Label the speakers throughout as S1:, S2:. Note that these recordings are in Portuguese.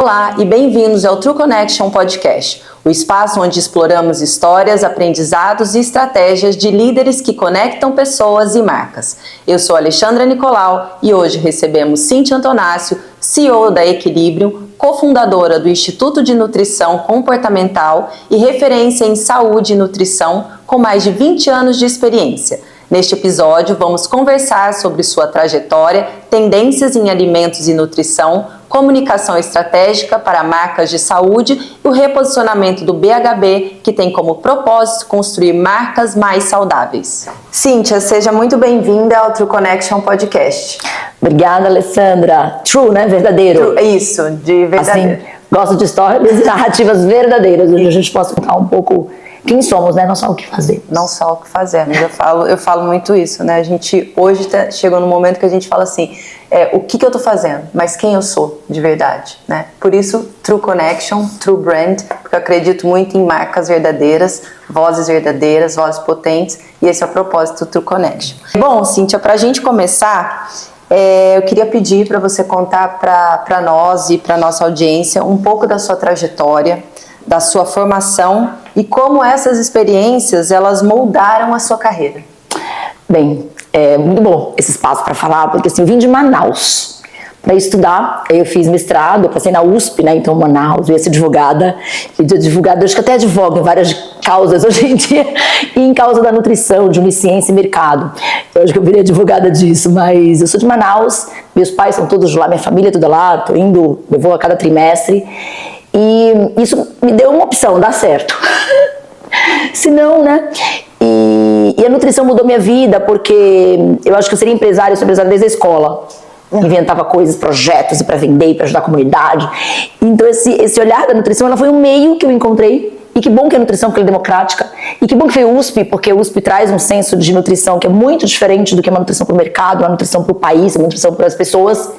S1: Olá e bem-vindos ao True Connection Podcast, o espaço onde exploramos histórias, aprendizados e estratégias de líderes que conectam pessoas e marcas. Eu sou Alexandra Nicolau e hoje recebemos Cíntia Antonácio, CEO da Equilibrium, cofundadora do Instituto de Nutrição Comportamental e referência em saúde e nutrição com mais de 20 anos de experiência. Neste episódio, vamos conversar sobre sua trajetória, tendências em alimentos e nutrição, comunicação estratégica para marcas de saúde e o reposicionamento do BHB, que tem como propósito construir marcas mais saudáveis. Cíntia, seja muito bem-vinda ao True Connection Podcast.
S2: Obrigada, Alessandra. True, né? Verdadeiro.
S1: True, isso, de verdadeiro.
S2: Assim, gosto de histórias e narrativas verdadeiras, onde a gente possa contar um pouco quem somos, né? Não só o que fazer.
S1: Não só o que fazemos. Eu falo muito isso, né? A gente hoje chegou no momento que a gente fala assim, o que eu tô fazendo, mas quem eu sou de verdade, né? Por isso, True Connection, True Brand, porque eu acredito muito em marcas verdadeiras, vozes potentes, e esse é o propósito do True Connection. Bom, Cíntia, pra gente começar, eu queria pedir para você contar para nós e para nossa audiência um pouco da sua trajetória, da sua formação e como essas experiências elas moldaram a sua carreira.
S2: Bem, é muito bom esse espaço para falar, porque assim, eu vim de Manaus para estudar, eu fiz mestrado, eu passei na USP, né, então Manaus, eu ia ser advogada, acho que até advogo em várias causas hoje em dia, e em causa da nutrição, de unisciência e mercado. Eu acho que eu virei advogada disso, mas eu sou de Manaus, meus pais são todos lá, minha família é toda lá, eu vou a cada trimestre, e isso me deu uma opção, dá certo. Se não, né? E a nutrição mudou minha vida, porque eu acho que eu seria empresária, eu sou empresária desde a escola. Inventava coisas, projetos para vender, para ajudar a comunidade. Então esse olhar da nutrição, ela foi um meio que eu encontrei. E que bom que a nutrição foi democrática. E que bom que foi o USP, porque o USP traz um senso de nutrição que é muito diferente do que uma nutrição para o mercado, uma nutrição para o país, uma nutrição para as pessoas.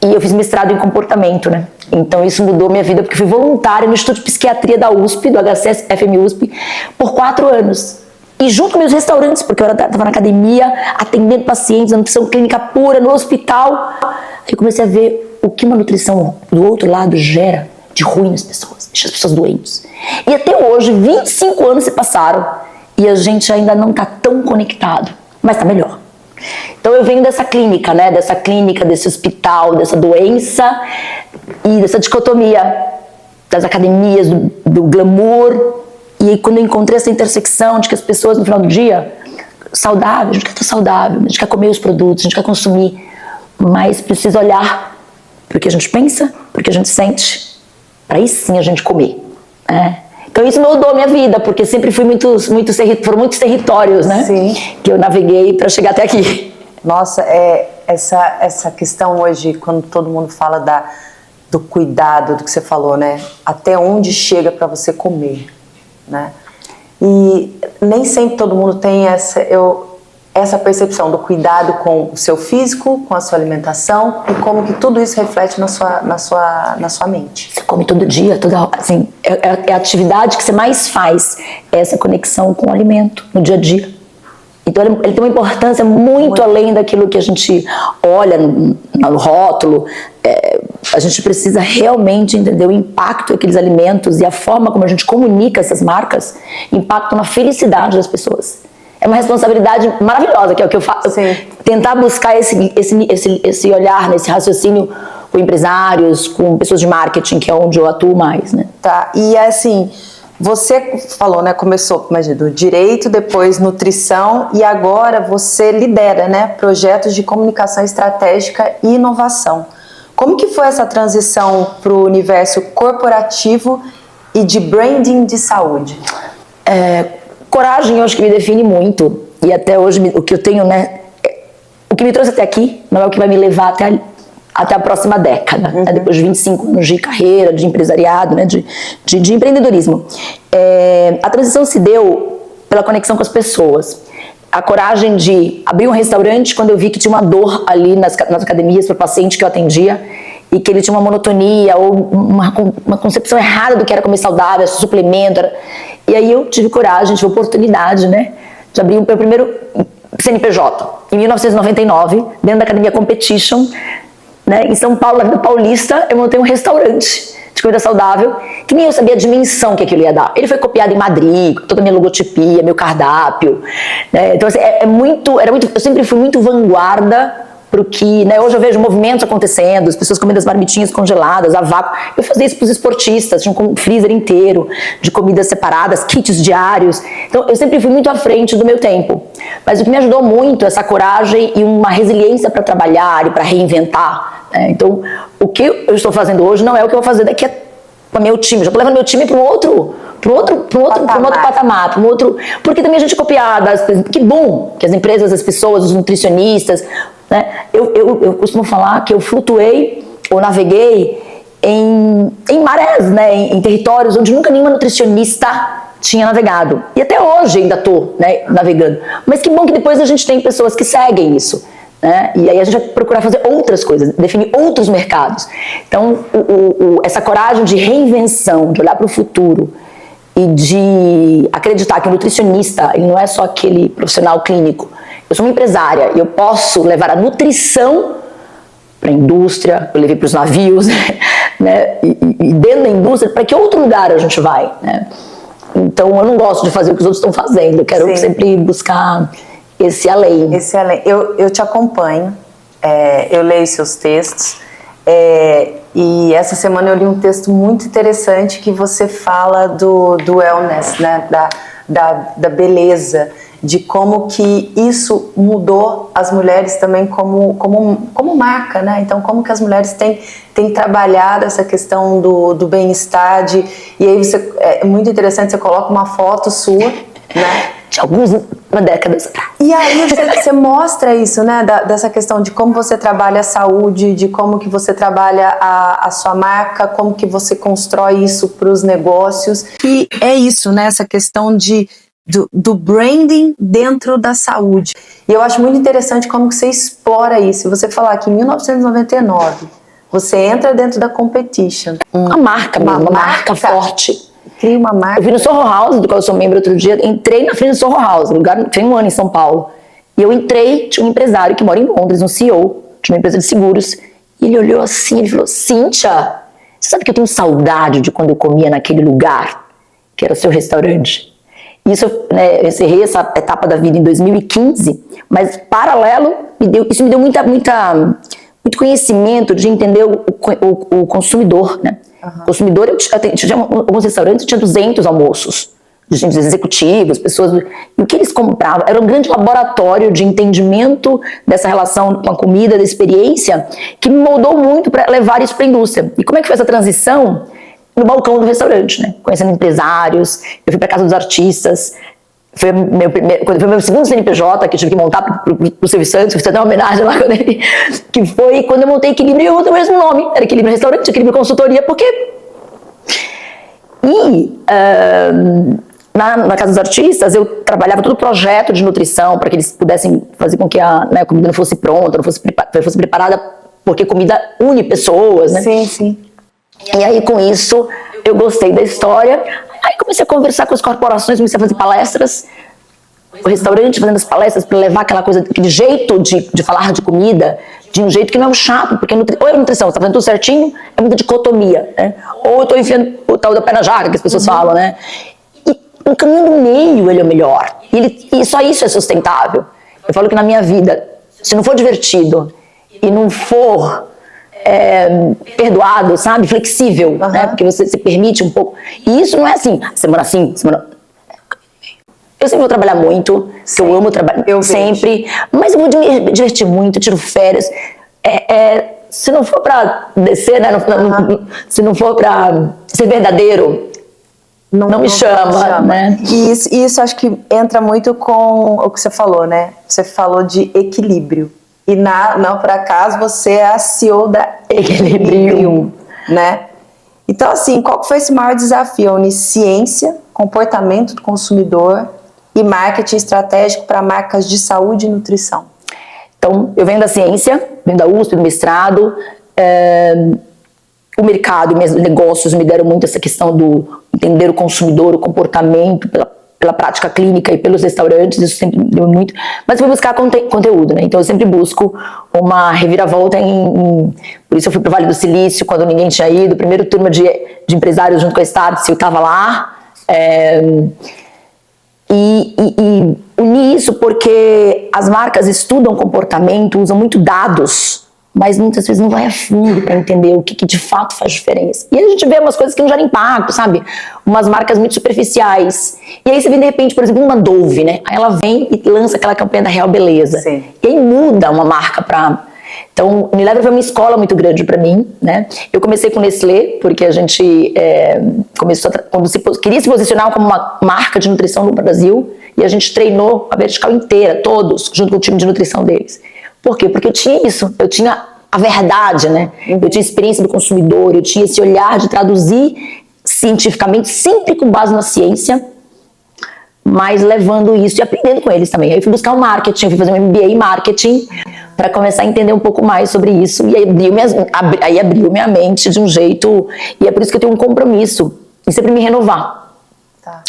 S2: E eu fiz mestrado em comportamento, né? Então isso mudou minha vida, porque fui voluntária no Instituto de Psiquiatria da USP, do HCFM USP, por 4 anos. E junto com meus restaurantes, porque eu estava na academia, atendendo pacientes, na nutrição clínica pura, no hospital. Aí eu comecei a ver o que uma nutrição do outro lado gera de ruim nas pessoas, deixa as pessoas doentes. E até hoje, 25 anos se passaram e a gente ainda não está tão conectado, mas está melhor. Então eu venho dessa clínica, né? Dessa clínica, desse hospital, dessa doença e dessa dicotomia das academias, do glamour. E aí quando eu encontrei essa intersecção de que as pessoas no final do dia, saudável, a gente quer estar saudável, a gente quer comer os produtos, a gente quer consumir, mas precisa olhar para o que a gente pensa, para o que a gente sente, para aí sim a gente comer. Então isso mudou a minha vida, porque sempre foram muitos territórios, né?
S1: Sim.
S2: Que eu naveguei para chegar até aqui.
S1: Nossa, essa questão hoje, quando todo mundo fala do cuidado, do que você falou, né? Até onde chega para você comer, né? E nem sempre todo mundo tem essa percepção do cuidado com o seu físico, com a sua alimentação e como que tudo isso reflete na sua mente.
S2: Você come todo dia, assim, é a atividade que você mais faz, essa conexão com o alimento no dia a dia. Então ele tem uma importância muito além daquilo que a gente olha no rótulo. A gente precisa realmente entender o impacto daqueles alimentos e a forma como a gente comunica essas marcas impactam na felicidade das pessoas. É uma responsabilidade maravilhosa, que é o que eu faço.
S1: Sim.
S2: Tentar buscar esse olhar, nesse raciocínio com empresários, com pessoas de marketing, que é onde eu atuo mais, né?
S1: Tá, e assim, você falou, né, começou, imagina, do direito, depois nutrição, e agora você lidera, né, projetos de comunicação estratégica e inovação. Como que foi essa transição para o universo corporativo e de branding de saúde?
S2: Coragem, eu acho que me define muito. E até hoje, o que eu tenho, né? O que me trouxe até aqui não é o que vai me levar até a próxima década. Uhum. Né, depois de 25 anos de carreira, de empresariado, né, de empreendedorismo. A transição se deu pela conexão com as pessoas. A coragem de abrir um restaurante quando eu vi que tinha uma dor ali nas academias para o paciente que eu atendia e que ele tinha uma monotonia ou uma concepção errada do que era comer saudável, suplemento. E aí eu tive coragem, tive oportunidade, né, de abrir o meu primeiro CNPJ, em 1999, dentro da Academia Competition, né, em São Paulo, na Vida Paulista, eu montei um restaurante de comida saudável, que nem eu sabia a dimensão que aquilo ia dar. Ele foi copiado em Madrid, com toda a minha logotipia, meu cardápio, né? Então assim, eu sempre fui muito vanguarda pro que, né, hoje eu vejo movimentos acontecendo, as pessoas comendo as marmitinhas congeladas, a vácuo. Eu fazia isso para os esportistas, tinha um freezer inteiro de comidas separadas, kits diários. Então eu sempre fui muito à frente do meu tempo. Mas o que me ajudou muito é essa coragem e uma resiliência para trabalhar e para reinventar, né? Então o que eu estou fazendo hoje não é o que eu vou fazer daqui a meu time. Já estou levando meu time para um outro patamar, porque também a gente é copiada. Que bom que as empresas, as pessoas, os nutricionistas, né? Eu costumo falar que eu flutuei ou naveguei em marés, né? Em territórios onde nunca nenhuma nutricionista tinha navegado. E até hoje ainda estou, né, navegando. Mas que bom que depois a gente tem pessoas que seguem isso, né? E aí a gente vai procurar fazer outras coisas, definir outros mercados. Então, essa coragem de reinvenção, de olhar para o futuro e de acreditar que o nutricionista, ele não é só aquele profissional clínico. Eu sou uma empresária e eu posso levar a nutrição para a indústria, eu levei para os navios, né? E dentro da indústria, para que outro lugar a gente vai, né? Então eu não gosto de fazer o que os outros estão fazendo, eu quero sempre buscar esse além.
S1: Esse além. Eu te acompanho, eu leio seus textos, e essa semana eu li um texto muito interessante que você fala do wellness, né? Da beleza, de como que isso mudou as mulheres também como marca, né? Então, como que as mulheres têm trabalhado essa questão do bem-estar, e aí é muito interessante, você coloca uma foto sua, né?
S2: De uma década atrás.
S1: E aí você mostra isso, né? Dessa questão de como você trabalha a saúde, de como que você trabalha a sua marca, como que você constrói isso para os negócios. E é isso, né? Essa questão do branding dentro da saúde. E eu acho muito interessante como que você explora isso. Você falar que em 1999 você entra dentro da competition.
S2: Uma marca mesmo, uma marca forte.
S1: Cria uma marca.
S2: Eu vi no Soho House, do qual eu sou membro outro dia, entrei na frente do Soho House, um lugar tem um ano em São Paulo. E eu entrei, tinha um empresário que mora em Londres, um CEO de uma empresa de seguros, e ele olhou assim, ele falou: Cíntia, você sabe que eu tenho saudade de quando eu comia naquele lugar, que era o seu restaurante? Isso, né, eu encerrei essa etapa da vida em 2015, mas paralelo, isso me deu muito conhecimento de entender o consumidor, né? Uhum. Consumidor, eu tinha alguns restaurantes, tinha 200 almoços, de gente executivos, pessoas, e o que eles compravam era um grande laboratório de entendimento dessa relação com a comida, da experiência, que me moldou muito para levar isso para a indústria. E como é que foi essa transição? No balcão do restaurante, né? Conhecendo empresários, eu fui para casa dos artistas, foi meu segundo CNPJ que eu tive que montar para o Silvio Santos, fiz até uma homenagem lá com ele, que foi quando eu montei Equilíbrio, eu usei o mesmo nome, era Equilíbrio Restaurante, Equilíbrio Consultoria, porque... E na casa dos artistas eu trabalhava todo o projeto de nutrição para que eles pudessem fazer com que a comida não fosse pronta, não fosse preparada, porque comida une pessoas, né?
S1: Sim, sim.
S2: E aí com isso eu gostei da história. Aí comecei a conversar com as corporações, comecei a fazer palestras, o restaurante fazendo as palestras para levar aquela coisa, aquele jeito de falar de comida, de um jeito que não é chato, porque ou é nutrição, você está fazendo tudo certinho, é muita dicotomia, né? Ou eu estou enfiando o tal da pé na jaca, que as pessoas falam, né? E o caminho do meio, ele é o melhor. E só isso é sustentável. Eu falo que na minha vida, se não for divertido e não for perdoado, sabe? Flexível, né? Porque você se permite um pouco. E isso não é assim, semana sim, semana... Eu sempre vou trabalhar muito, que eu amo trabalhar, sempre, mas eu vou me divertir muito, tiro férias. Se não for pra descer, né? Se não for pra ser verdadeiro, não me chama, né?
S1: E isso acho que entra muito com o que você falou, né? Você falou de equilíbrio. E não por acaso você é a CEO da Equilibrium, né? Então, assim, qual foi esse maior desafio? Unir ciência, comportamento do consumidor e marketing estratégico para marcas de saúde e nutrição.
S2: Então, eu venho da ciência, venho da USP, do mestrado. O mercado e meus negócios me deram muito essa questão do entender o consumidor, o comportamento, pela prática clínica e pelos restaurantes, isso sempre deu muito, mas fui buscar conteúdo, né? Então eu sempre busco uma reviravolta por isso eu fui pro Vale do Silício, quando ninguém tinha ido, primeiro turma de empresários junto com a Startse, eu estava lá, e uni isso porque as marcas estudam comportamento, usam muito dados, mas muitas vezes não vai a fundo para entender o que de fato faz diferença. E a gente vê umas coisas que não geram impacto, sabe? Umas marcas muito superficiais. E aí você vê, de repente, por exemplo, uma Dove, né? Aí ela vem e lança aquela campanha da Real Beleza.
S1: Sim.
S2: E aí muda uma marca para... Então, o Unilever foi uma escola muito grande para mim, né? Eu comecei com Nestlé, porque a gente queria se posicionar como uma marca de nutrição no Brasil, e a gente treinou a vertical inteira, todos, junto com o time de nutrição deles. Por quê? Porque eu tinha isso, eu tinha a verdade, né? Eu tinha experiência do consumidor, eu tinha esse olhar de traduzir cientificamente, sempre com base na ciência, mas levando isso e aprendendo com eles também. Aí eu fui buscar o marketing, fui fazer um MBA em marketing para começar a entender um pouco mais sobre isso, e aí abriu minha mente de um jeito, e é por isso que eu tenho um compromisso em sempre me renovar.
S1: Tá.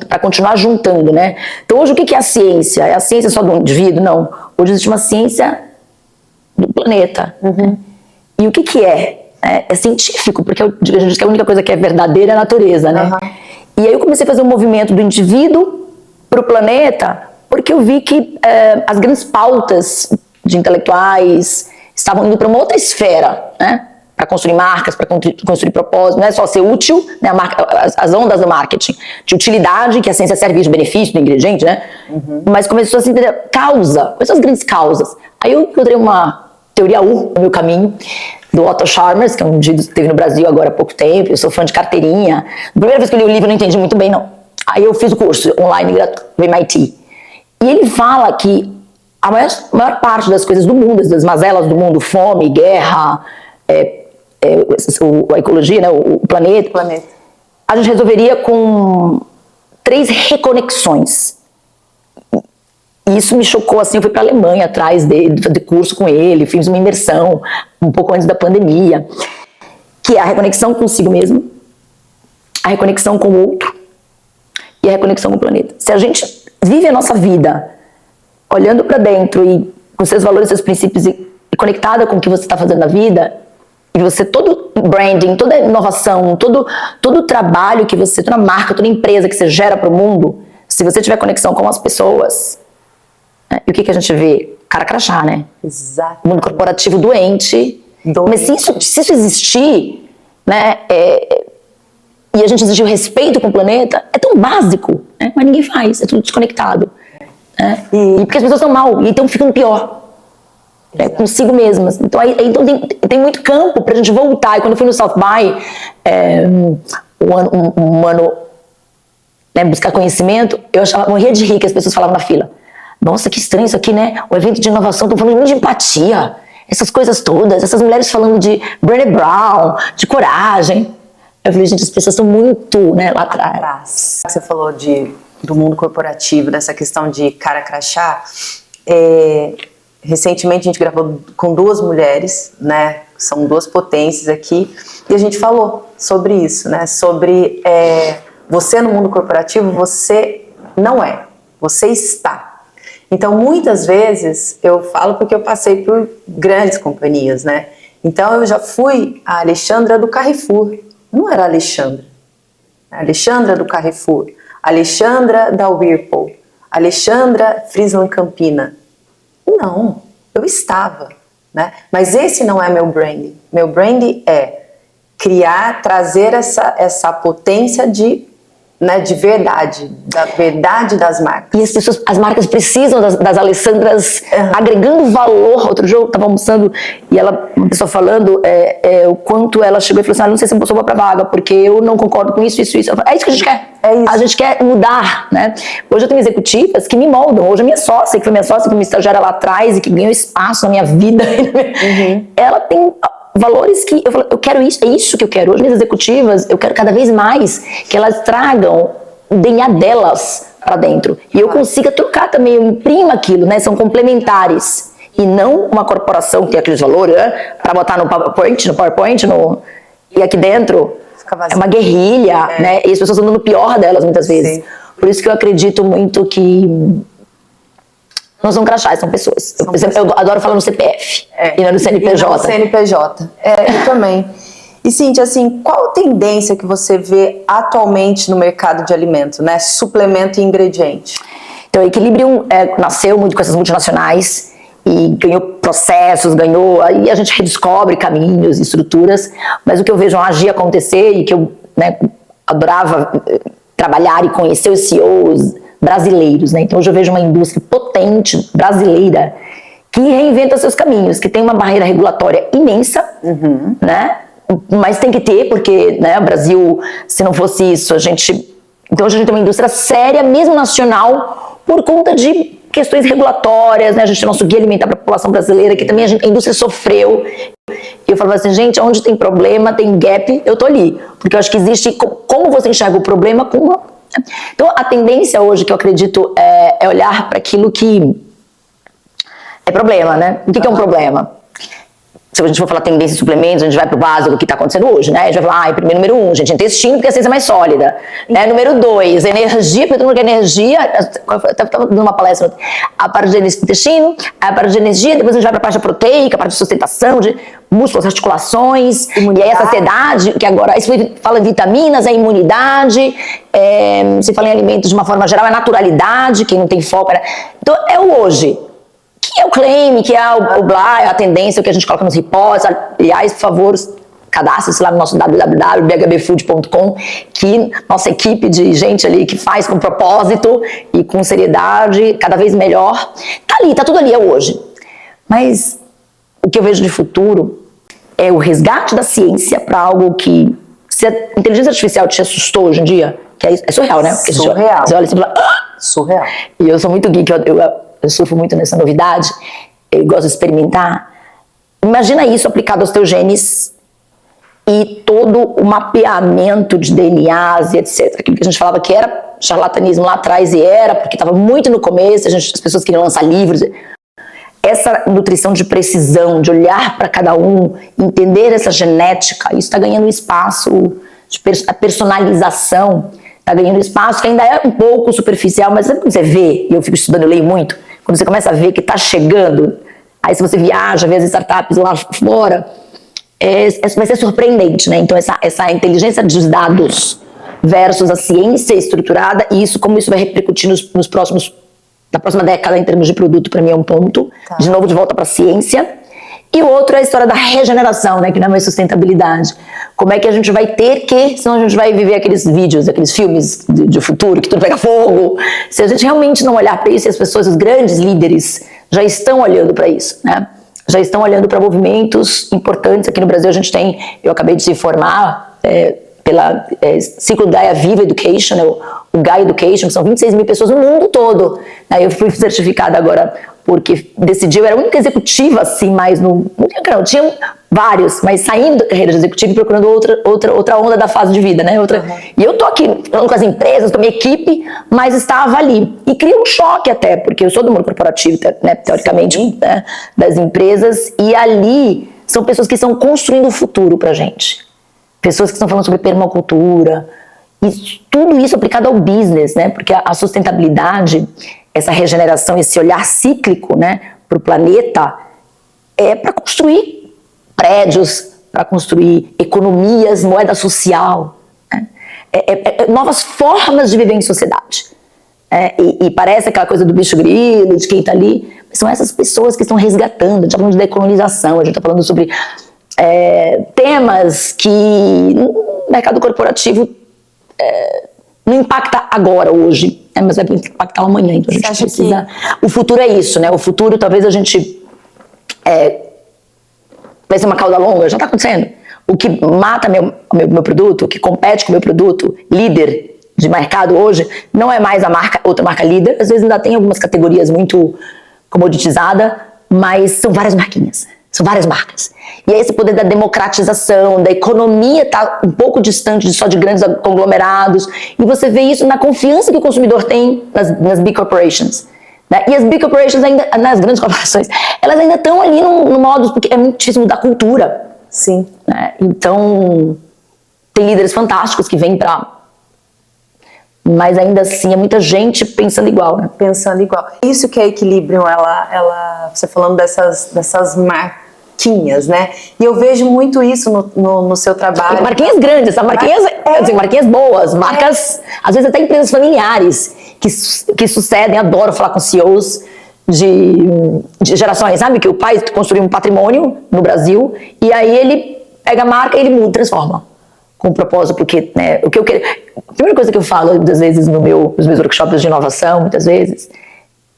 S2: Para continuar juntando, né? Então hoje o que é a ciência? É a ciência só do indivíduo? Não. Hoje existe uma ciência do planeta. E o que é? É científico, porque a gente diz que a única coisa que é verdadeira é a natureza, né? E aí eu comecei a fazer um movimento do indivíduo para o planeta, porque eu vi que as grandes pautas de intelectuais estavam indo para uma outra esfera, né? Para construir marcas, para construir propósito, não é só ser útil, né? As ondas do marketing, de utilidade, que a ciência serve de benefício do ingrediente, né? Mas começou a se entender causa, quais são as grandes causas? Aí eu encontrei uma teoria U no meu caminho, do Otto Scharmer, que é um indivíduo que teve no Brasil agora há pouco tempo, eu sou fã de carteirinha. A primeira vez que eu li o livro eu não entendi muito bem, não. Aí eu fiz o curso online gratuito do MIT. E ele fala que a maior parte das coisas do mundo, das mazelas do mundo, fome, guerra, a ecologia, né, o planeta, a gente resolveria com 3 reconexões. E isso me chocou, assim, eu fui para a Alemanha atrás dele, fazer curso com ele, fiz uma imersão um pouco antes da pandemia, que é a reconexão consigo mesmo, a reconexão com o outro e a reconexão com o planeta. Se a gente vive a nossa vida olhando para dentro e com seus valores, seus princípios e conectada com o que você está fazendo na vida, e você, todo branding, toda inovação, todo trabalho que você, toda marca, toda empresa que você gera para o mundo, se você tiver conexão com as pessoas, né, e o que a gente vê? Cara crachá, né?
S1: Exato.
S2: Mundo corporativo doente. Mas se isso existir, né, e a gente exigir o respeito com o planeta, é tão básico, né, mas ninguém faz, é tudo desconectado. Né? E porque as pessoas estão mal, e estão ficando pior. Consigo mesmas. Então, então tem muito campo pra gente voltar. E quando eu fui no South By, um ano, né, buscar conhecimento, eu morria de rir que as pessoas falavam na fila. Nossa, que estranho isso aqui, né? O evento de inovação, estão falando muito de empatia. Essas coisas todas, essas mulheres falando de Brené Brown, de coragem. Eu falei, gente, as pessoas estão muito, né, lá atrás.
S1: Você falou do mundo corporativo, dessa questão de cara crachá. Recentemente a gente gravou com 2 mulheres, né? São 2 potências aqui, e a gente falou sobre isso, né? Sobre você no mundo corporativo, você não é, você está. Então muitas vezes eu falo porque eu passei por grandes companhias, né? Então eu já fui a Alexandra do Carrefour, não era a Alexandra. A Alexandra do Carrefour, Alexandra da Whirlpool, Alexandra Friesland Campina. Não, eu estava, né? Mas esse não é meu branding. Meu branding é criar, trazer essa potência de verdade, da verdade das marcas.
S2: E as marcas precisam das Alessandras agregando valor. Outro dia eu estava almoçando e uma pessoa falando o quanto ela chegou e falou assim, não sei se eu sou boa pra vaga, porque eu não concordo com isso. Eu falei, é isso que a gente quer. A gente quer mudar, né? Hoje eu tenho executivas que me moldam. Hoje a minha sócia, que foi minha sócia, que foi minha estagiária lá atrás e que ganhou espaço na minha vida, ela tem valores que eu quero isso, é isso que eu quero. Hoje minhas executivas, eu quero cada vez mais que elas tragam o DNA delas para dentro. E eu consiga trocar também, eu imprimo aquilo, né? São complementares. E não uma corporação que tem aqueles valores, né? Para botar no PowerPoint, e aqui dentro é uma guerrilha, né? E as pessoas estão dando o pior delas muitas vezes.
S1: Sim.
S2: Por isso que eu acredito muito que não são crachás, são pessoas. Eu adoro falar no CPF e não no CNPJ.
S1: E no CNPJ. Eu também. E Cíntia, assim, qual tendência que você vê atualmente no mercado de alimento, né? Suplemento e ingrediente.
S2: Então, o Equilibrium nasceu muito com essas multinacionais e ganhou processos, aí a gente redescobre caminhos, estruturas, mas o que eu vejo agir acontecer e que eu adorava trabalhar e conhecer os CEOs brasileiros, né? Então hoje eu vejo uma indústria potente brasileira que reinventa seus caminhos, que tem uma barreira regulatória imensa, né? Mas tem que ter, porque o Brasil, se não fosse isso, então hoje a gente tem uma indústria séria, mesmo nacional, por conta de questões regulatórias, né? A gente tem nosso guia alimentar para a população brasileira, que também a indústria sofreu. E eu falava assim, gente, onde tem problema, tem gap, eu tô ali. Porque eu acho que existe, como você enxerga o problema com... Então a tendência hoje, que eu acredito, é olhar para aquilo que é problema, né? O que é um problema? Se a gente for falar tendência em suplementos, a gente vai pro básico do que está acontecendo hoje, né? A gente vai falar, primeiro, número 1, gente, intestino, porque a ciência é mais sólida. Né? Número 2, energia, porque todo mundo quer energia. Eu estava dando uma palestra, a parte de intestino, a parte de energia, depois a gente vai para a parte proteica, a parte de sustentação, de músculos, articulações, e aí a saciedade, que agora, aí você fala em vitaminas, a imunidade, você fala em alimentos de uma forma geral, a naturalidade, quem não tem foco. Então, é o hoje. Que é o claim, que é o blá, é a tendência, o que a gente coloca nos reports. Aliás, por favor, cadastre-se lá no nosso www.bhbfood.com, que nossa equipe de gente ali que faz com propósito e com seriedade, cada vez melhor, tá ali, tá tudo ali, é hoje. Mas o que eu vejo de futuro é o resgate da ciência para algo que, se a inteligência artificial te assustou hoje em dia, que é surreal, né? Porque
S1: surreal.
S2: Você olha assim e fala,
S1: surreal.
S2: E eu sou muito geek, eu surfo muito nessa novidade, eu gosto de experimentar. Imagina isso aplicado aos teus genes e todo o mapeamento de DNAs e etc. Aquilo que a gente falava que era charlatanismo lá atrás, e era, porque estava muito no começo, as pessoas queriam lançar livros. Essa nutrição de precisão, de olhar para cada um, entender essa genética, isso está ganhando espaço, a personalização está ganhando espaço, que ainda é um pouco superficial, mas sabe quando você vê, e eu fico estudando, eu leio muito, quando você começa a ver que está chegando, aí se você viaja, vê as startups lá fora, vai ser surpreendente, né? Então essa inteligência dos dados versus a ciência estruturada, e como isso vai repercutir na próxima década em termos de produto, para mim é um ponto, de novo de volta para a ciência. E o outro é a história da regeneração, né, que não é mais sustentabilidade. Como é que a gente vai ter que, senão a gente vai viver aqueles vídeos, aqueles filmes de futuro, que tudo pega fogo. Se a gente realmente não olhar para isso, e as pessoas, os grandes líderes, já estão olhando para isso, né? Já estão olhando para movimentos importantes. Aqui no Brasil a gente tem, eu acabei de se formar pela ciclo Gaia Viva Education, o Gaia Education, que são 26 mil pessoas no mundo todo. Eu fui certificada agora porque decidi, eu era a única executiva assim, mas não tinha vários, mas saindo da carreira de executiva e procurando outra onda da fase de vida, né? E eu tô aqui falando com as empresas, com a minha equipe, mas estava ali. E cria um choque até, porque eu sou do mundo corporativo, né, teoricamente, né, das empresas, e ali são pessoas que estão construindo o futuro pra gente. Pessoas que estão falando sobre permacultura, e tudo isso aplicado ao business, né? Porque a sustentabilidade, essa regeneração, esse olhar cíclico, né, para o planeta, é para construir prédios, para construir economias, moeda social, né? Novas formas de viver em sociedade. E parece aquela coisa do bicho grilo, de quem está ali, mas são essas pessoas que estão resgatando. A gente está falando de decolonização, a gente está falando sobre temas que no mercado corporativo não impacta agora, hoje, mas vai impactar amanhã. Então a gente precisa. O futuro é isso, né? O futuro, talvez a gente. Vai ser uma cauda longa, já está acontecendo. O que mata meu produto, o que compete com o meu produto, líder de mercado hoje, não é mais outra marca líder. Às vezes ainda tem algumas categorias muito comoditizadas, mas são várias marquinhas. São várias marcas. E é esse poder da democratização, da economia está um pouco distante só de grandes conglomerados. E você vê isso na confiança que o consumidor tem nas big corporations. Né? E as big corporations, ainda, nas grandes corporações, elas ainda estão ali no modo, porque é muitíssimo da cultura.
S1: Sim.
S2: Né? Então, tem líderes fantásticos que vêm para mas ainda assim é muita gente pensando igual, né?
S1: Pensando igual. Isso que é Equilibrium, você falando dessas marquinhas, né? E eu vejo muito isso no seu trabalho.
S2: Marquinhas grandes, marquinhas boas, marcas, às vezes até empresas familiares que sucedem. Adoro falar com CEOs de gerações, sabe? Que o pai construiu um patrimônio no Brasil e aí ele pega a marca e ele muda, transforma. Com propósito, porque, né, o que eu quero. A primeira coisa que eu falo, às vezes, nos meus workshops de inovação, muitas vezes,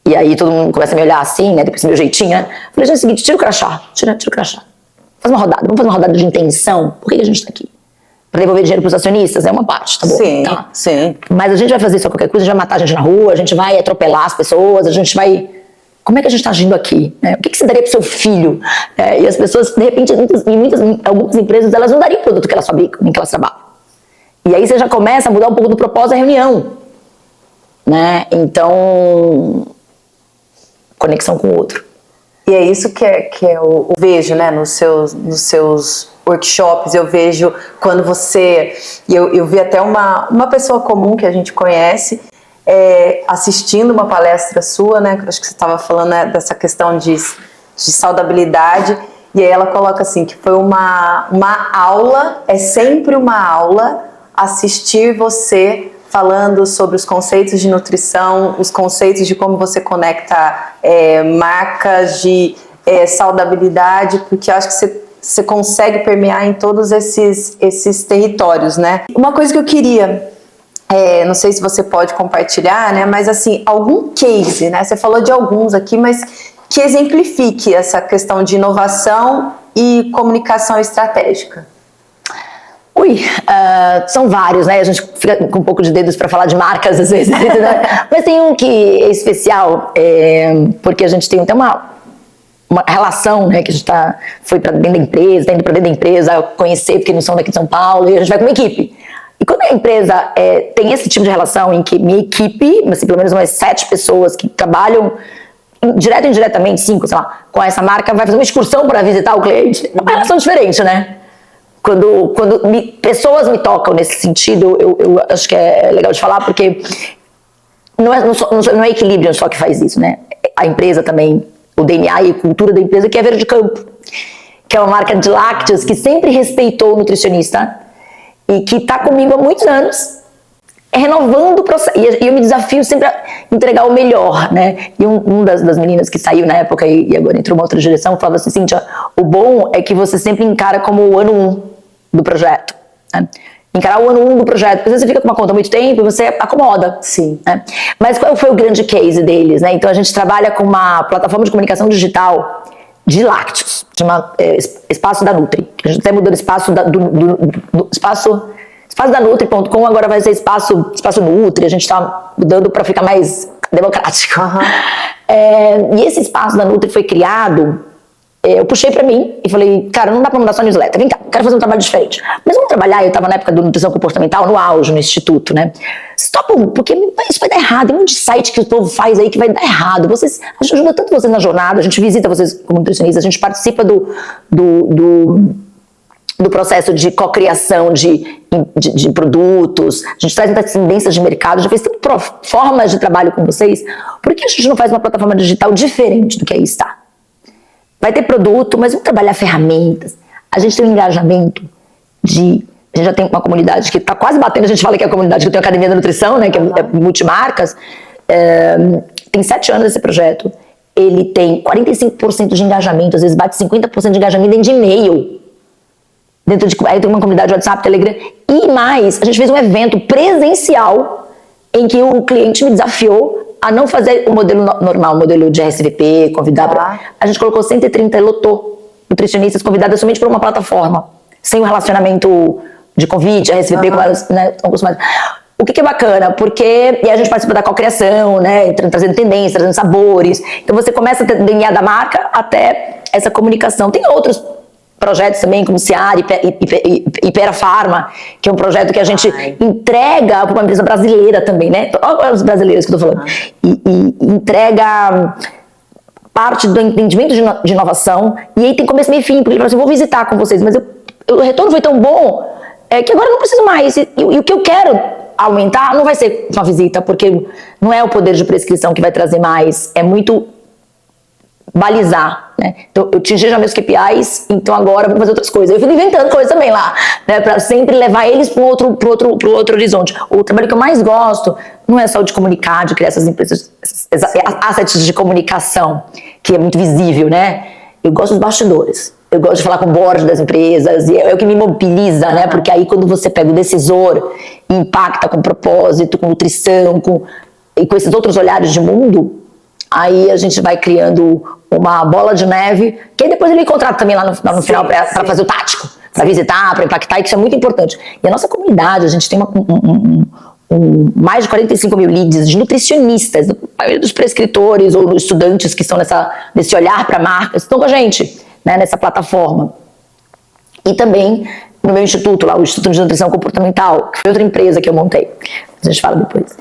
S2: e aí todo mundo começa a me olhar assim, né, depois do meu jeitinho, né? Eu falei, gente, é o seguinte, tira o crachá. Faz uma rodada, vamos fazer uma rodada de intenção. Por que a gente tá aqui? Para devolver dinheiro pros acionistas? É uma parte, tá bom?
S1: Sim,
S2: tá.
S1: sim.
S2: Mas a gente vai fazer isso a qualquer coisa, a gente vai matar a gente na rua, a gente vai atropelar as pessoas, a gente vai... Como é que a gente está agindo aqui? O que você daria para o seu filho? E as pessoas, de repente, algumas empresas, elas não dariam o produto que elas fabricam, nem que elas trabalham. E aí você já começa a mudar um pouco do propósito da reunião. Né? Então, conexão com o outro.
S1: E é isso que eu vejo, né, nos seus workshops. Eu vejo quando você... Eu vi até uma pessoa comum que a gente conhece... assistindo uma palestra sua, né? Acho que você estava falando, né, dessa questão de saudabilidade, e aí ela coloca assim, que foi uma aula, é sempre uma aula assistir você falando sobre os conceitos de nutrição, os conceitos de como você conecta marcas, de saudabilidade, porque eu acho que você consegue permear em todos esses territórios, né? Uma coisa que eu queria... não sei se você pode compartilhar, né? Mas assim, algum case, né? Você falou de alguns aqui, mas que exemplifique essa questão de inovação e comunicação estratégica.
S2: São vários, né? A gente fica com um pouco de dedos para falar de marcas às vezes, né? Mas tem um que é especial, porque a gente tem até uma relação, né? Que a gente foi para dentro da empresa, tá indo para dentro da empresa, conhecer, porque não são daqui de São Paulo, e a gente vai com uma equipe. E quando a empresa tem esse tipo de relação em que minha equipe, assim, pelo menos umas 7 pessoas que trabalham direto e indiretamente, 5, sei lá, com essa marca, vai fazer uma excursão para visitar o cliente, é uma relação diferente, né? Quando pessoas me tocam nesse sentido, eu acho que é legal de falar, porque não é Equilibrium só que faz isso, né? A empresa também, o DNA e a cultura da empresa, que é Verde Campo, que é uma marca de lácteos que sempre respeitou o nutricionista, e que está comigo há muitos anos, renovando o processo. E eu me desafio sempre a entregar o melhor, né? E uma das meninas que saiu na época e agora entrou uma outra direção, falava assim, Cíntia, o bom é que você sempre encara como o ano 1 do projeto. Né? Encarar o ano 1 do projeto, porque às vezes você fica com uma conta há muito tempo e você acomoda.
S1: Sim.
S2: Né? Mas qual foi o grande case deles? Né? Então a gente trabalha com uma plataforma de comunicação digital de lácteos, chama Espaço da Nutri. A gente até mudou o espaço da Nutri.com, agora vai ser espaço Nutri, a gente está mudando para ficar mais democrático.
S1: Uhum.
S2: E esse espaço da Nutri foi criado, eu puxei para mim e falei, cara, não dá para mandar só newsletter, vem cá, quero fazer um trabalho diferente. Mas vamos trabalhar, eu estava na época do nutrição comportamental, no auge, no instituto, né? Stop, porque isso vai dar errado, tem um monte de site que o povo faz aí que vai dar errado. Vocês, a gente ajuda tanto vocês na jornada, a gente visita vocês como nutricionistas, a gente participa do processo de cocriação de produtos, a gente traz muitas tendências de mercado, já fez tantas formas de trabalho com vocês, por que a gente não faz uma plataforma digital diferente do que aí está? Vai ter produto, mas vamos trabalhar ferramentas. A gente tem um engajamento a gente já tem uma comunidade que está quase batendo, a gente fala que é a comunidade que tem a Academia da Nutrição, né, que é multimarcas, tem 7 anos esse projeto, ele tem 45% de engajamento, às vezes bate 50% de engajamento dentro de e-mail. Aí tem uma comunidade WhatsApp, Telegram, e mais, a gente fez um evento presencial em que o cliente me desafiou a não fazer o modelo normal, o modelo de RSVP, convidar para... A gente colocou 130 e lotou nutricionistas convidadas somente por uma plataforma, sem um relacionamento de convite, RSVP, né, o que é bacana, porque e a gente participa da cocriação, né, trazendo tendências, trazendo sabores, então você começa a ter DNA da marca até essa comunicação. Tem outros projetos também, como Ciara e Pera Pharma, que é um projeto que a gente entrega para uma empresa brasileira também, né? Olha os brasileiros que eu estou falando. E entrega parte do entendimento de inovação, e aí tem começo, meio e fim, porque ele falou assim, eu vou visitar com vocês, mas o retorno foi tão bom que agora eu não preciso mais. E o que eu quero aumentar, não vai ser uma visita, porque não é o poder de prescrição que vai trazer mais, é muito balizar, né? Então, eu atingi já meus KPIs, então agora vou fazer outras coisas. Eu fico inventando coisas também lá, né? Pra sempre levar eles pro outro horizonte. O trabalho que eu mais gosto não é só o de comunicar, de criar essas empresas, assets de comunicação, que é muito visível, né? Eu gosto dos bastidores. Eu gosto de falar com o board das empresas, e é o que me mobiliza, né? Porque aí quando você pega o decisor e impacta com propósito, com nutrição, e com esses outros olhares de mundo, aí a gente vai criando uma bola de neve, que aí depois ele contrata também lá no final para fazer o tático, para visitar, para impactar, e que isso é muito importante. E a nossa comunidade, a gente tem mais de 45 mil leads de nutricionistas, dos prescritores ou estudantes que estão nesse olhar para marcas, estão com a gente, né, nessa plataforma. E também no meu instituto lá, o Instituto de Nutrição Comportamental, que foi outra empresa que eu montei. A gente fala depois.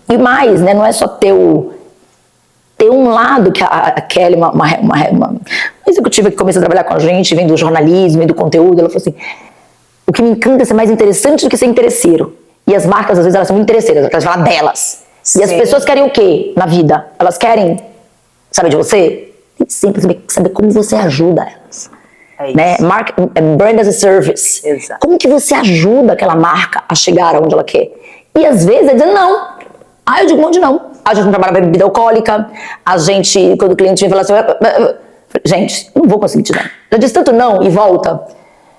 S2: E mais, né, não é só ter um lado que a Kelly, uma executiva que começou a trabalhar com a gente, vem do jornalismo, vem do conteúdo, ela falou assim, o que me encanta é ser mais interessante do que ser interesseiro. E as marcas, às vezes, elas são muito interesseiras, elas falam delas. Sim. E as pessoas querem o quê na vida? Elas querem saber de você? Tem sempre saber como você ajuda elas.
S1: É isso.
S2: Né? Brand as a service.
S1: Exato.
S2: Como que você ajuda aquela marca a chegar aonde ela quer? E às vezes é dizendo não. Eu digo um monte de não. A gente não trabalha com bebida alcoólica. A gente, quando o cliente vem falar assim, gente, não vou conseguir te dar. Já disse tanto não e volta.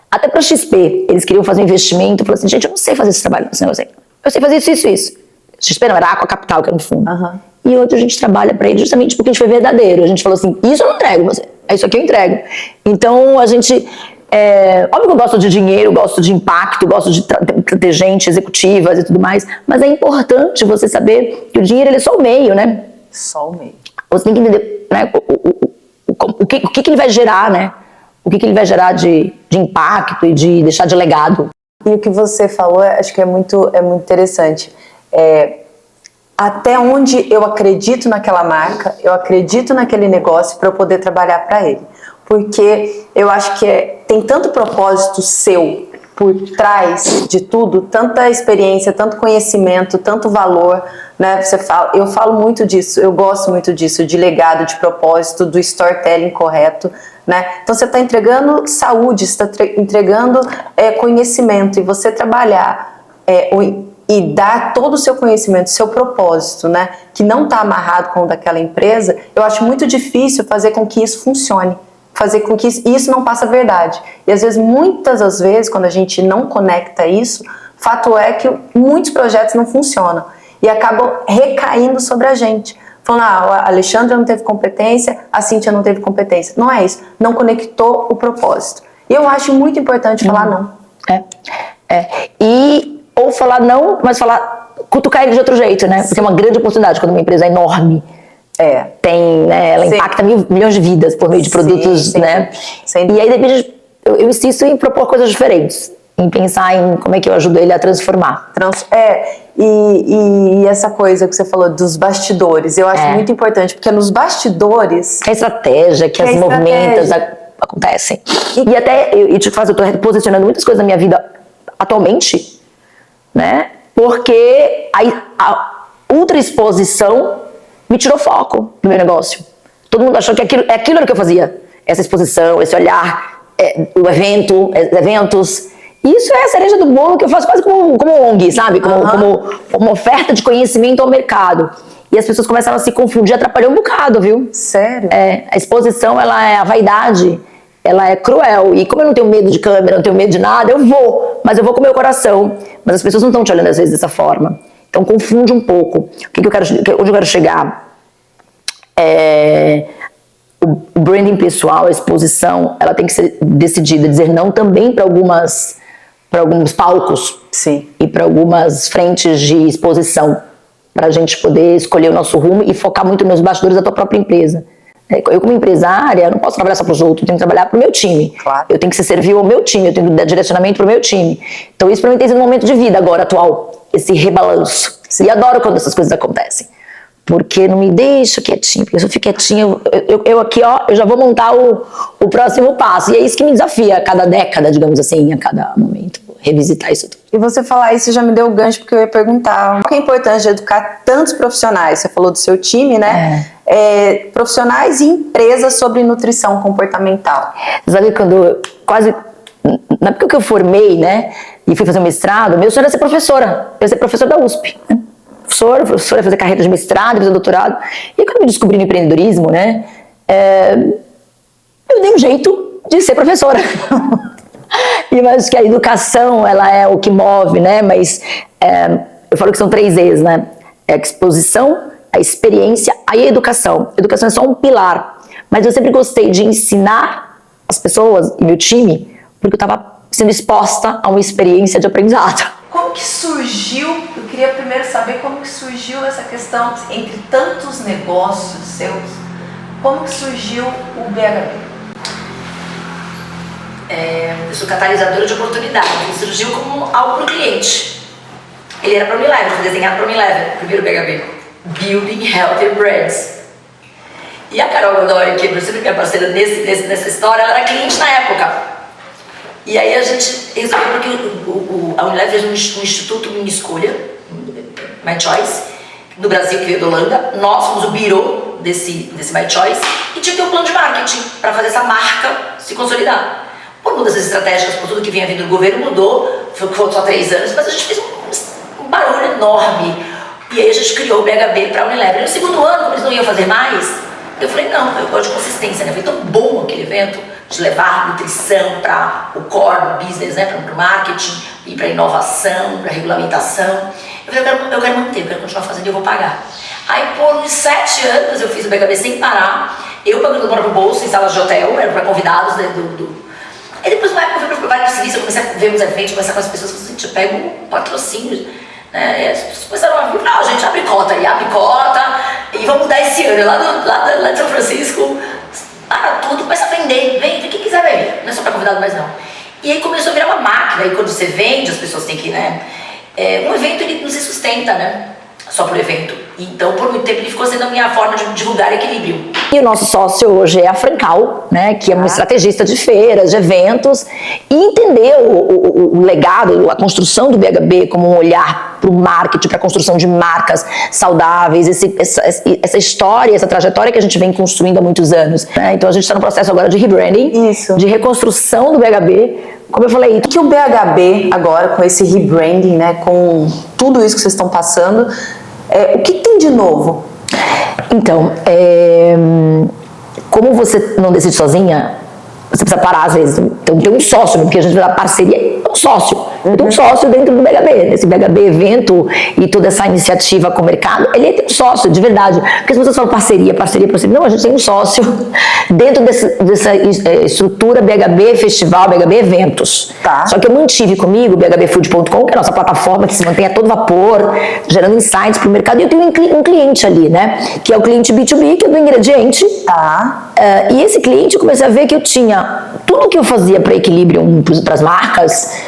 S2: Até para XP, eles queriam fazer um investimento. Eu falei assim, gente, eu não sei fazer esse trabalho. Eu sei fazer isso. XP não, era Aqua Capital, que era um fundo.
S1: Uhum.
S2: E hoje a gente trabalha para eles justamente porque a gente foi verdadeiro. A gente falou assim, isso eu não entrego você. É isso aqui eu entrego. Então a gente... óbvio que eu gosto de dinheiro, gosto de impacto, gosto de ter gente, executivas e tudo mais, mas é importante você saber que o dinheiro ele é só o meio, né?
S1: Só o meio.
S2: Você tem que entender, né, o que ele vai gerar, né? O que ele vai gerar de impacto e de deixar de legado.
S1: E o que você falou, acho que é muito interessante. Até onde eu acredito naquela marca, eu acredito naquele negócio para eu poder trabalhar para ele. Porque eu acho que tem tanto propósito seu por trás de tudo, tanta experiência, tanto conhecimento, tanto valor, né? Eu falo muito disso, eu gosto muito disso, de legado, de propósito, do storytelling correto, né? Então você está entregando saúde, você está entregando conhecimento, e você trabalhar e dar todo o seu conhecimento, seu propósito, né? Que não está amarrado com o daquela empresa, eu acho muito difícil fazer com que isso funcione. Fazer com que isso não passe a verdade. E às vezes, muitas das vezes, quando a gente não conecta isso, fato é que muitos projetos não funcionam e acabam recaindo sobre a gente. Falando, a Alexandra não teve competência, a Cíntia não teve competência. Não é isso. Não conectou o propósito. E eu acho muito importante falar não.
S2: Ou falar não, mas cutucar ele de outro jeito, né? Porque é uma grande oportunidade quando uma empresa é enorme. Tem, né, ela impacta milhões de vidas por meio de produtos, né? E aí, de repente, eu insisto em propor coisas diferentes, em pensar em como é que eu ajudo ele a transformar.
S1: E essa coisa que você falou dos bastidores, eu acho muito importante, porque nos bastidores...
S2: Que a estratégia, que as movimentos acontecem. E até, eu estou reposicionando muitas coisas na minha vida atualmente, né? Porque a ultra exposição me tirou foco do meu negócio. Todo mundo achou que aquilo era o que eu fazia. Essa exposição, esse olhar, o eventos. Isso é a cereja do bolo que eu faço quase como ONG, sabe? Como uma oferta de conhecimento ao mercado. E as pessoas começaram a se confundir, atrapalhou um bocado, viu?
S1: Sério?
S2: A exposição, a vaidade, ela é cruel. E como eu não tenho medo de câmera, não tenho medo de nada, mas eu vou com o meu coração. Mas as pessoas não estão te olhando às vezes dessa forma. Então confunde um pouco. Onde eu quero chegar? O branding pessoal, a exposição, ela tem que ser decidida, dizer não também para alguns palcos.
S1: Sim.
S2: E para algumas frentes de exposição, para a gente poder escolher o nosso rumo e focar muito nos bastidores da tua própria empresa. Eu, como empresária, não posso trabalhar só para os outros, eu tenho que trabalhar para o meu time.
S1: Claro.
S2: Eu tenho que ser servil ao meu time, eu tenho que dar direcionamento para o meu time. Então isso para mim tem sido um momento de vida agora, atual. Esse rebalanço. E adoro quando essas coisas acontecem. Porque não me deixa quietinha. Porque se eu fico quietinha, eu aqui, eu já vou montar o próximo passo. E é isso que me desafia a cada década, digamos assim, a cada momento. Revisitar isso tudo.
S1: E você falar isso já me deu o gancho, porque eu ia perguntar qual que é a importância de educar tantos profissionais? Você falou do seu time, né? Profissionais e empresas sobre nutrição comportamental.
S2: Sabe, quando quase... Na época que eu formei, né, e fui fazer um mestrado, meu sonho era ser professora. Eu ia ser professora da USP, né? Professora, fazer carreira de mestrado, fazer doutorado. E quando eu me descobri no empreendedorismo, né, eu dei um jeito de ser professora. E eu acho que a educação, ela é o que move, né? Mas eu falo que são 3 E's, né? É a exposição, a experiência e a educação. A educação é só um pilar. Mas eu sempre gostei de ensinar as pessoas e meu time, porque eu estava sendo exposta a uma experiência de aprendizado.
S1: Como que surgiu, eu queria primeiro saber como que surgiu essa questão entre tantos negócios seus, como que surgiu o BHB?
S2: Eu sou catalisadora de oportunidade. Ele surgiu como algo para o cliente. Ele era para o Unilever, foi desenhado para o Unilever, o primeiro BHB. Building Healthy Brands. E a Carol Godoy, que é sempre minha parceira nessa história, ela era cliente na época. E aí a gente resolveu, porque a Unilever fez um instituto Minha Escolha, My Choice, no Brasil, que veio da Holanda. Nós fomos o birô desse My Choice e tinha que ter um plano de marketing para fazer essa marca se consolidar. Por mudanças estratégicas, por tudo que vinha vindo do governo, mudou, foram só 3 anos, mas a gente fez um barulho enorme. E aí a gente criou o BHB para a Unilever. E no segundo ano, como eles não iam fazer mais, eu falei, não, eu gosto de consistência, né? Foi tão bom aquele evento de levar nutrição para o core business, né? Para o marketing, e para a inovação, para a regulamentação. Eu falei, eu quero manter, eu quero continuar fazendo e eu vou pagar. Aí por uns 7 anos eu fiz o BHB sem parar, eu pagando o próprio bolso em salas de hotel, era para convidados, né, Aí depois uma época eu fui para o Vale do Silício, eu comecei a ver uns eventos, conversar com as pessoas, falei assim, eu pego um patrocínio, né? E as pessoas começaram a vir, a gente abre cota e vamos mudar esse ano, lá de São Francisco, para tudo, começa a vender, vende, quem quiser vender, não é só para convidado mais não. E aí começou a virar uma máquina, e quando você vende, as pessoas têm que, né? Um evento ele não se sustenta, né? Só por evento. Então, por muito tempo, ele ficou sendo a minha forma de divulgar equilíbrio. E o nosso sócio hoje é a Francal, né, que é uma estrategista de feiras, de eventos, e entendeu o legado, a construção do BHB como um olhar para o marketing, para a construção de marcas saudáveis, essa história, essa trajetória que a gente vem construindo há muitos anos. Né? Então, a gente está no processo agora de rebranding, de reconstrução do BHB. Como eu falei,
S1: o que o BHB agora, com esse rebranding, né, com tudo isso que vocês estão passando, o que tem de novo?
S2: Então, como você não decide sozinha, você precisa parar às vezes. Então tem um sócio, porque a gente vai dar parceria, é um sócio. Tem um sócio dentro do BHB. Esse BHB evento e toda essa iniciativa com o mercado, ele tem um sócio, de verdade. Porque as pessoas falam parceria. Não, a gente tem um sócio dentro dessa estrutura BHB Festival, BHB Eventos.
S1: Tá.
S2: Só que eu mantive comigo o BHBfood.com, que é a nossa plataforma que se mantém a todo vapor, gerando insights para o mercado. E eu tenho um cliente ali, né? Que é o cliente B2B, que é do ingrediente.
S1: Tá.
S2: E esse cliente, eu comecei a ver que eu tinha tudo que eu fazia para equilíbrio para as marcas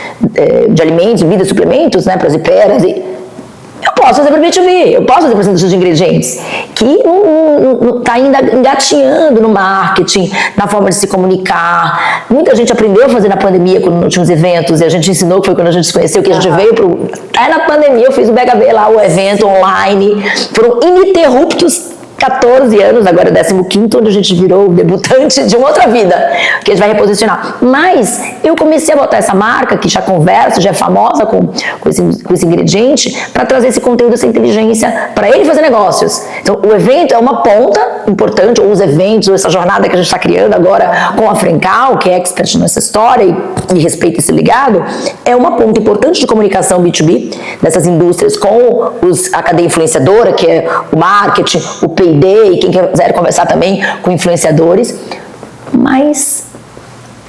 S2: de alimentos, bebidas, suplementos, né, para as hiperas, eu posso fazer para B2B, eu posso fazer para de ingredientes, que não está ainda engatinhando no marketing, na forma de se comunicar. Muita gente aprendeu a fazer na pandemia, quando não tinha os eventos, e a gente ensinou, que foi quando a gente se conheceu, que a gente veio pro... Aí na pandemia eu fiz o BHB lá, o evento online, foram ininterruptos 14 anos, agora é 15º, onde a gente virou o debutante de uma outra vida, que a gente vai reposicionar. Mas eu comecei a botar essa marca, que já conversa, já é famosa com esse ingrediente, para trazer esse conteúdo, essa inteligência, para ele fazer negócios. Então, o evento é uma ponta importante, ou os eventos, ou essa jornada que a gente está criando agora com a Francal, que é expert nessa história e respeita esse legado, é uma ponta importante de comunicação B2B, dessas indústrias com a cadeia influenciadora, que é o marketing, o P&D, e quem quiser conversar também com influenciadores,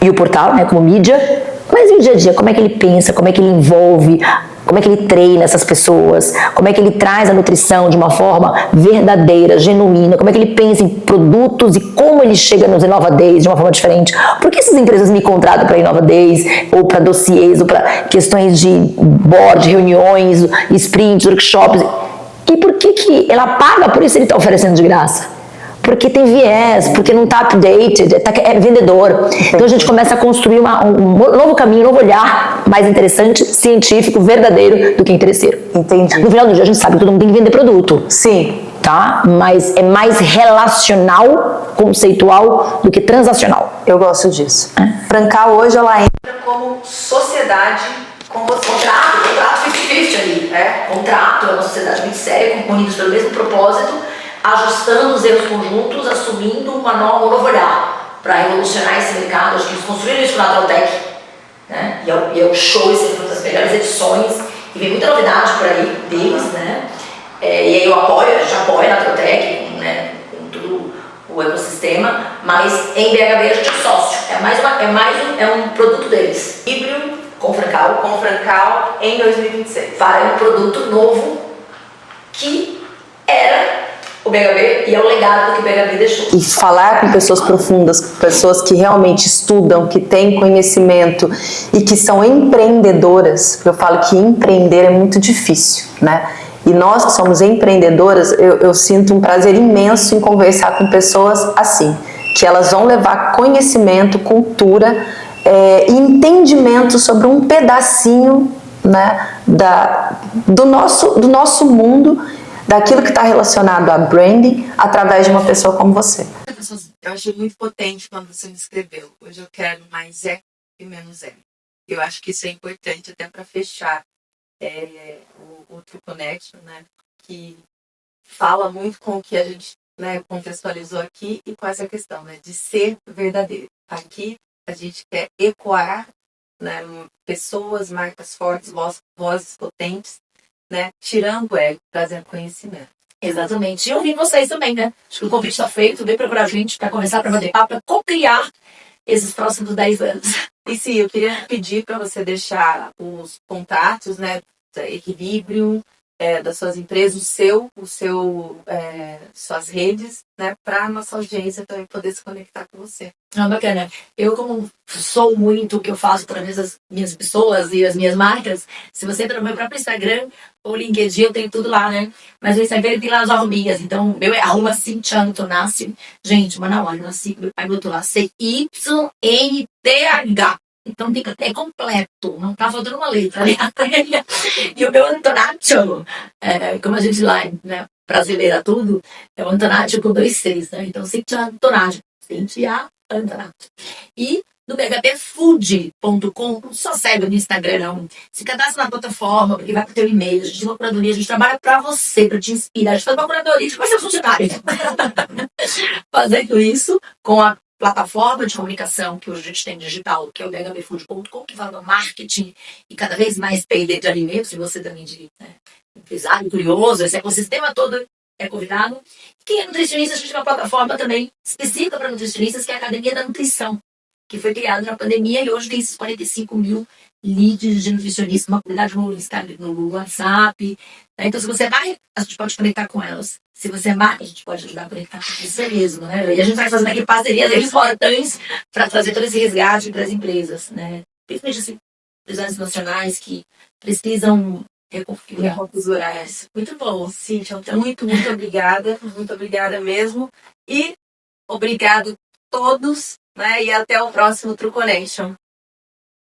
S2: e o portal, né, como mídia, mas e o dia a dia, como é que ele pensa, como é que ele envolve, como é que ele treina essas pessoas, como é que ele traz a nutrição de uma forma verdadeira, genuína, como é que ele pensa em produtos e como ele chega nos Inova Days de uma forma diferente. Por que essas empresas me contratam para Inova Days, ou para dossiês, ou para questões de board, reuniões, sprints, workshops? E por que ela paga por isso ele está oferecendo de graça? porque tem viés, porque não está updated, é vendedor. Então a gente começa a construir um novo caminho, um novo olhar mais interessante, científico, verdadeiro do que interesseiro.
S1: Entendi.
S2: No final do dia a gente sabe que todo mundo tem que vender produto.
S1: Sim.
S2: Tá? Mas é mais relacional, conceitual, do que transacional.
S1: Eu gosto disso. Francal hoje ela entra como sociedade com você.
S2: Contrato 50-50 ali. Contrato é uma sociedade muito séria, unidos pelo mesmo propósito, ajustando os erros conjuntos, assumindo um novo olhar para revolucionar esse mercado. Acho que eles construíram isso na Trotec, né? E é o show, esse foi uma das melhores edições, e vem muita novidade por aí deles, né? E aí a gente apoia na Trotec, né, com todo o ecossistema, mas em BHB a gente é sócio, é um produto deles, híbrido com Francal
S1: em 2026.
S2: para um produto novo que era o BHB e é o legado do que o BHB deixou.
S1: E falar com pessoas profundas, pessoas que realmente estudam, que têm conhecimento e que são empreendedoras, porque eu falo que empreender é muito difícil, né? E nós que somos empreendedoras, eu sinto um prazer imenso em conversar com pessoas assim, que elas vão levar conhecimento, cultura e entendimento sobre um pedacinho, né, do nosso mundo, daquilo que está relacionado a branding, através de uma pessoa como você.
S3: Eu achei muito potente quando você me escreveu. Hoje eu quero mais é e menos é. Eu acho que isso é importante até para fechar o True Connection, né, que fala muito com o que a gente, né, contextualizou aqui e com essa questão, né, de ser verdadeiro. Aqui a gente quer ecoar, né, pessoas, marcas fortes, vozes potentes, né, tirando o ego, trazendo conhecimento.
S4: Exatamente. E ouvir vocês também, né? Acho que o convite está feito, vem procurar a gente para começar para bater papo, para co-criar esses próximos 10 anos.
S3: E sim, eu queria pedir para você deixar os contatos, né, da Equilíbrio, das suas empresas, suas redes, né, para a nossa audiência também poder se conectar com você.
S4: Bacana. Eu, como sou muito o que eu faço através das minhas pessoas e as minhas marcas, se você entra no meu próprio Instagram ou LinkedIn, eu tenho tudo lá, né? Mas o Instagram tem lá as arrobinhas, então o meu é @Cinthia Antonassi. Gente, Manauara, eu nasci, meu pai botou lá CYNTH. Então é completo, não tá faltando uma letra. E o meu Antonaccio, como a gente lá, né, brasileira tudo, é o Antonaccio com 2 Cs, né? Então Cinthia Antonaccio, Cinthia Antonaccio. E no bhbfood.com, só segue no Instagram, não. Se cadastra na plataforma, porque vai pro teu e-mail. A gente tem uma curadoria, a gente trabalha pra você, pra te inspirar. A gente faz uma curadoria, a gente vai ser funcionário. Fazendo isso com a plataforma de comunicação que hoje a gente tem digital, que é o bhbfood.com, que fala do marketing e cada vez mais P&D de alimentos, e você também de empresário curioso, esse ecossistema todo é convidado. Quem é nutricionista, a gente tem uma plataforma também específica para nutricionistas, que é a Academia da Nutrição, que foi criada na pandemia e hoje tem esses 45 mil leads de nutricionistas, uma comunidade no Instagram, no WhatsApp. Né? Então, se você vai, a gente pode conectar com elas. Se você marca, a gente pode ajudar a conectar com você mesmo. Né? E a gente vai fazendo aqui parcerias importantes para trazer todo esse resgate para as empresas. Né? Principalmente assim, empresas nacionais que precisam reconfigurar.
S3: Muito bom, Cinthia. Então, muito obrigada. Muito obrigada mesmo. E obrigado a todos. Né? E até o próximo True Connection.